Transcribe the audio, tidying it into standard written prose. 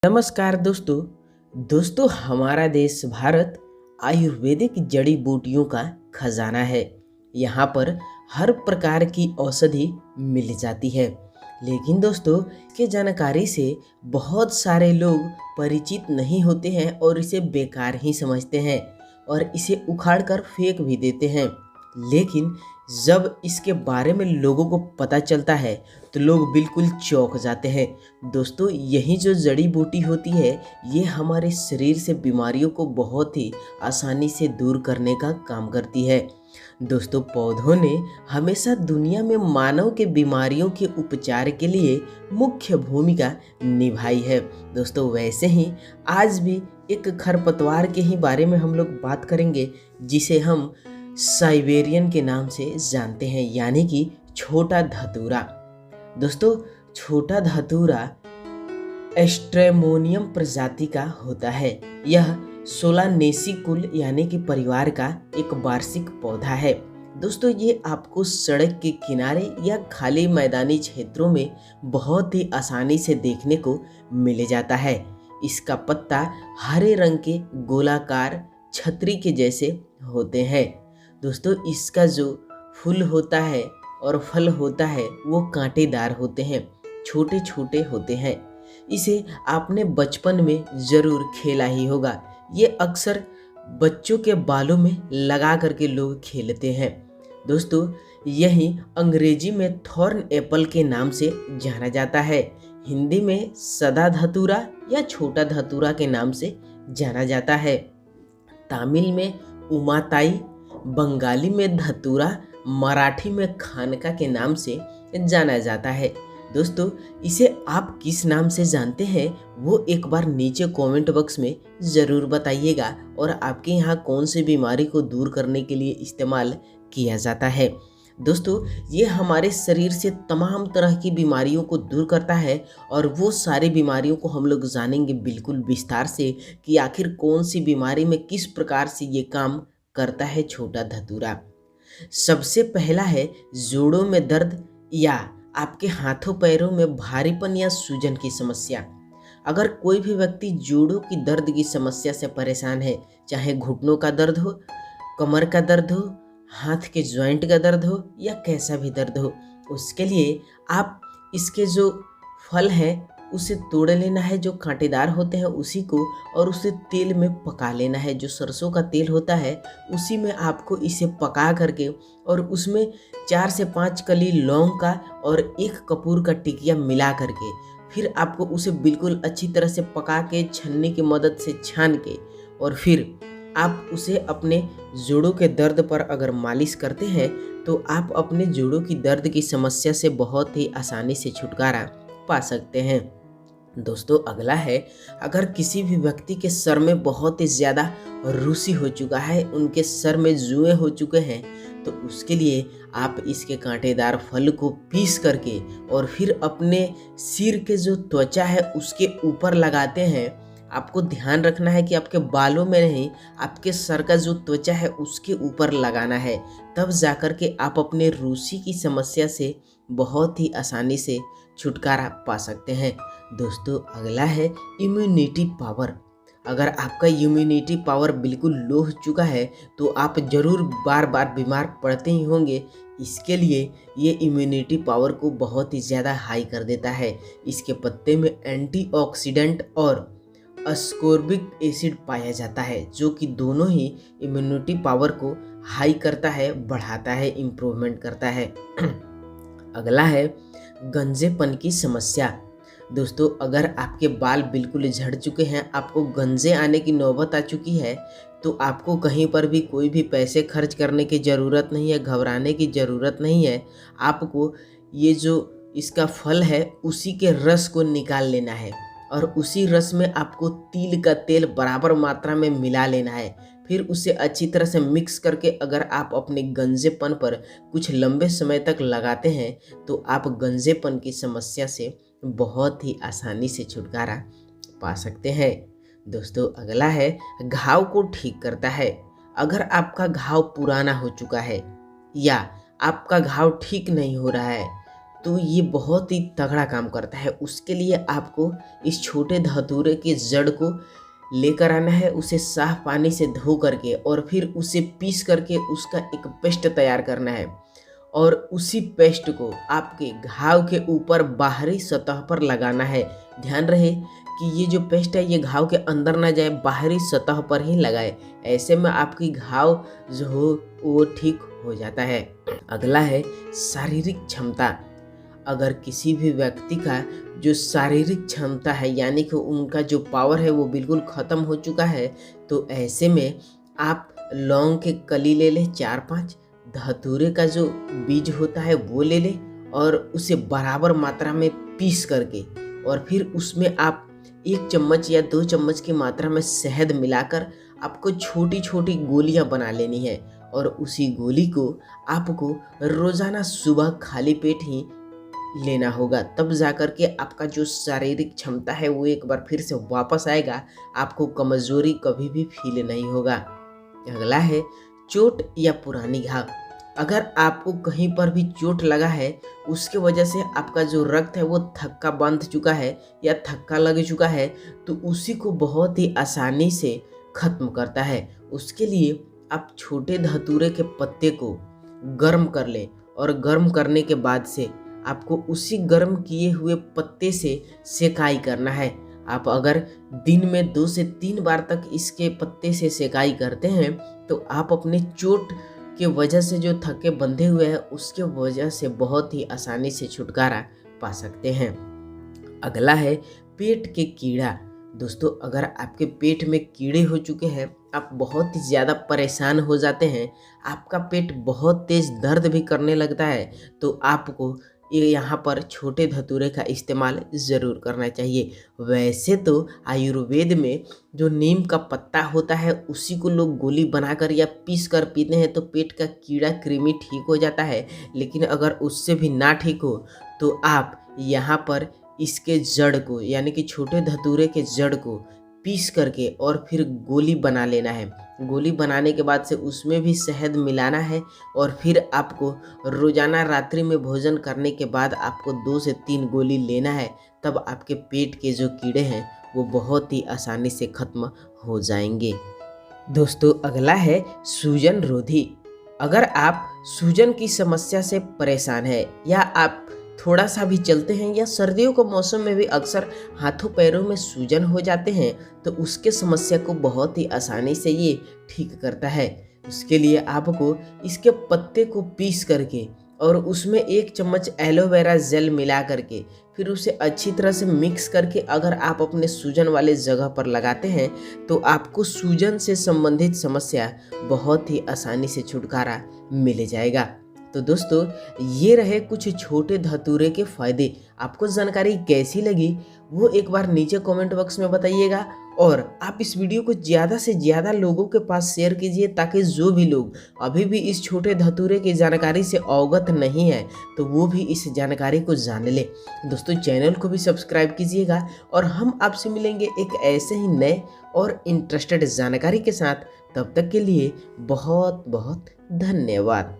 नमस्कार दोस्तों हमारा देश भारत आयुर्वेदिक जड़ी बूटियों का खजाना है। यहाँ पर हर प्रकार की औषधि मिल जाती है। लेकिन दोस्तों के जानकारी से बहुत सारे लोग परिचित नहीं होते हैं और इसे बेकार ही समझते हैं और इसे उखाड़ कर फेंक भी देते हैं। लेकिन जब इसके बारे में लोगों को पता चलता है तो लोग बिल्कुल चौंक जाते हैं। दोस्तों यही जो जड़ी बूटी होती है ये हमारे शरीर से बीमारियों को बहुत ही आसानी से दूर करने का काम करती है। दोस्तों पौधों ने हमेशा दुनिया में मानव के बीमारियों के उपचार के लिए मुख्य भूमिका निभाई है। दोस्तों वैसे ही आज भी एक खरपतवार के ही बारे में हम लोग बात करेंगे जिसे हम साइबेरियन के नाम से जानते हैं, यानी कि छोटा धतूरा। दोस्तों छोटा धतूरा एस्ट्रेमोनियम प्रजाति का होता है। यह सोलानेसी कुल यानी कि परिवार का एक वार्षिक पौधा है। दोस्तों ये आपको सड़क के किनारे या खाली मैदानी क्षेत्रों में बहुत ही आसानी से देखने को मिल जाता है। इसका पत्ता हरे रंग के गोलाकार छतरी के जैसे होते हैं। दोस्तों इसका जो फूल होता है और फल होता है वो कांटेदार होते हैं, छोटे छोटे होते हैं। इसे आपने बचपन में ज़रूर खेला ही होगा। ये अक्सर बच्चों के बालों में लगा करके लोग खेलते हैं। दोस्तों यही अंग्रेजी में थॉर्न एप्पल के नाम से जाना जाता है। हिंदी में सदा धतूरा या छोटा धतूरा के नाम से जाना जाता है। तमिल में उमाताई, बंगाली में धतूरा, मराठी में खानका के नाम से जाना जाता है। दोस्तों इसे आप किस नाम से जानते हैं वो एक बार नीचे कमेंट बॉक्स में ज़रूर बताइएगा और आपके यहाँ कौन सी बीमारी को दूर करने के लिए इस्तेमाल किया जाता है। दोस्तों ये हमारे शरीर से तमाम तरह की बीमारियों को दूर करता है और वो सारी बीमारियों को हम लोग जानेंगे बिल्कुल विस्तार से कि आखिर कौन सी बीमारी में किस प्रकार से ये काम करता है छोटा धतूरा। सबसे पहला है जोड़ों में दर्द या आपके हाथों पैरों में भारीपन या सूजन की समस्या। अगर कोई भी व्यक्ति जोड़ों की दर्द की समस्या से परेशान है, चाहे घुटनों का दर्द हो, कमर का दर्द हो, हाथ के जॉइंट का दर्द हो या कैसा भी दर्द हो, उसके लिए आप इसके जो फल है उसे तोड़ लेना है, जो कांटेदार होते हैं उसी को, और उसे तेल में पका लेना है। जो सरसों का तेल होता है उसी में आपको इसे पका करके और उसमें 4 से 5 कली लौंग का और 1 कपूर का टिकिया मिला करके फिर आपको उसे बिल्कुल अच्छी तरह से पका के छन्नी की मदद से छान के और फिर आप उसे अपने जोड़ों के दर्द पर अगर मालिश करते हैं तो आप अपने जोड़ों की दर्द की समस्या से बहुत ही आसानी से छुटकारा पा सकते हैं। दोस्तों अगला है, अगर किसी भी व्यक्ति के सर में बहुत ही ज़्यादा रूसी हो चुका है, उनके सर में जुएं हो चुके हैं, तो उसके लिए आप इसके कांटेदार फल को पीस करके और फिर अपने सिर के जो त्वचा है उसके ऊपर लगाते हैं। आपको ध्यान रखना है कि आपके बालों में नहीं, आपके सर का जो त्वचा है उसके ऊपर लगाना है, तब जाकर के आप अपने रूसी की समस्या से बहुत ही आसानी से छुटकारा पा सकते हैं। दोस्तों अगला है इम्यूनिटी पावर। अगर आपका इम्यूनिटी पावर बिल्कुल लो हो चुका है तो आप ज़रूर बार बार बीमार पड़ते ही होंगे। इसके लिए ये इम्यूनिटी पावर को बहुत ही ज़्यादा हाई कर देता है। इसके पत्ते में एंटीऑक्सीडेंट और अस्कॉर्बिक एसिड पाया जाता है, जो कि दोनों ही इम्यूनिटी पावर को हाई करता है, बढ़ाता है, इम्प्रूवमेंट करता है। अगला है गंजेपन की समस्या। दोस्तों अगर आपके बाल बिल्कुल झड़ चुके हैं, आपको गंजे आने की नौबत आ चुकी है, तो आपको कहीं पर भी कोई भी पैसे खर्च करने की ज़रूरत नहीं है, घबराने की ज़रूरत नहीं है। आपको ये जो इसका फल है उसी के रस को निकाल लेना है और उसी रस में आपको तिल का तेल बराबर मात्रा में मिला लेना है। फिर उसे अच्छी तरह से मिक्स करके अगर आप अपने गंजेपन पर कुछ लंबे समय तक लगाते हैं तो आप गंजेपन की समस्या से बहुत ही आसानी से छुटकारा पा सकते हैं। दोस्तों अगला है घाव को ठीक करता है। अगर आपका घाव पुराना हो चुका है या आपका घाव ठीक नहीं हो रहा है तो ये बहुत ही तगड़ा काम करता है। उसके लिए आपको इस छोटे धतूरे के जड़ को लेकर आना है, उसे साफ पानी से धो करके और फिर उसे पीस करके उसका एक पेस्ट तैयार करना है। और उसी पेस्ट को आपके घाव के ऊपर बाहरी सतह पर लगाना है। ध्यान रहे कि ये जो पेस्ट है ये घाव के अंदर ना जाए, बाहरी सतह पर ही लगाए। ऐसे में आपकी घाव जो हो वो ठीक हो जाता है। अगला है शारीरिक क्षमता। अगर किसी भी व्यक्ति का जो शारीरिक क्षमता है यानी कि उनका जो पावर है वो बिल्कुल ख़त्म हो चुका है, तो ऐसे में आप लौंग के कली ले लें 4-5, धतूरे का जो बीज होता है वो ले लें और उसे बराबर मात्रा में पीस करके और फिर उसमें आप 1 चम्मच या 2 चम्मच की मात्रा में शहद मिलाकर आपको छोटी छोटी गोलियां बना लेनी है। और उसी गोली को आपको रोज़ाना सुबह खाली पेट ही लेना होगा, तब जाकर के आपका जो शारीरिक क्षमता है वो एक बार फिर से वापस आएगा। आपको कमज़ोरी कभी भी फील नहीं होगा। अगला है चोट या पुरानी घाव। अगर आपको कहीं पर भी चोट लगा है, उसके वजह से आपका जो रक्त है वो थक्का बांध चुका है या थक्का लग चुका है, तो उसी को बहुत ही आसानी से ख़त्म करता है। उसके लिए आप छोटे धतूरे के पत्ते को गर्म कर लें और गर्म करने के बाद से आपको उसी गर्म किए हुए पत्ते से सेकाई करना है। आप अगर दिन में 2 से 3 बार तक इसके पत्ते से सेकाई करते हैं तो आप अपने चोट के वजह से जो थक्के बंधे हुए हैं उसके वजह से बहुत ही आसानी से छुटकारा पा सकते हैं। अगला है पेट के कीड़ा। दोस्तों, अगर आपके पेट में कीड़े हो चुके हैं, आप बहुत ही ज़्यादा परेशान हो जाते हैं, आपका पेट बहुत तेज़ दर्द भी करने लगता है, तो आपको ये यहाँ पर छोटे धतूरे का इस्तेमाल ज़रूर करना चाहिए। वैसे तो आयुर्वेद में जो नीम का पत्ता होता है उसी को लोग गोली बनाकर या पीस कर पीते हैं तो पेट का कीड़ा कृमि ठीक हो जाता है। लेकिन अगर उससे भी ना ठीक हो तो आप यहाँ पर इसके जड़ को यानी कि छोटे धतूरे के जड़ को पीस करके और फिर गोली बना लेना है। गोली बनाने के बाद से उसमें भी शहद मिलाना है और फिर आपको रोज़ाना रात्रि में भोजन करने के बाद आपको 2 से 3 गोली लेना है। तब आपके पेट के जो कीड़े हैं वो बहुत ही आसानी से ख़त्म हो जाएंगे। दोस्तों, अगला है सूजन रोधी। अगर आप सूजन की समस्या से परेशान हैं या आप थोड़ा सा भी चलते हैं या सर्दियों के मौसम में भी अक्सर हाथों पैरों में सूजन हो जाते हैं, तो उसके समस्या को बहुत ही आसानी से ये ठीक करता है। उसके लिए आपको इसके पत्ते को पीस करके और उसमें 1 चम्मच एलोवेरा जेल मिला करके फिर उसे अच्छी तरह से मिक्स करके अगर आप अपने सूजन वाले जगह पर लगाते हैं तो आपको सूजन से संबंधित समस्या बहुत ही आसानी से छुटकारा मिल जाएगा। तो दोस्तों, ये रहे कुछ छोटे धतूरे के फ़ायदे। आपको जानकारी कैसी लगी वो एक बार नीचे कमेंट बॉक्स में बताइएगा और आप इस वीडियो को ज़्यादा से ज़्यादा लोगों के पास शेयर कीजिए ताकि जो भी लोग अभी भी इस छोटे धतूरे की जानकारी से अवगत नहीं है तो वो भी इस जानकारी को जान ले। दोस्तों, चैनल को भी सब्सक्राइब कीजिएगा और हम आपसे मिलेंगे एक ऐसे ही नए और इंटरेस्टेड जानकारी के साथ। तब तक के लिए बहुत बहुत धन्यवाद।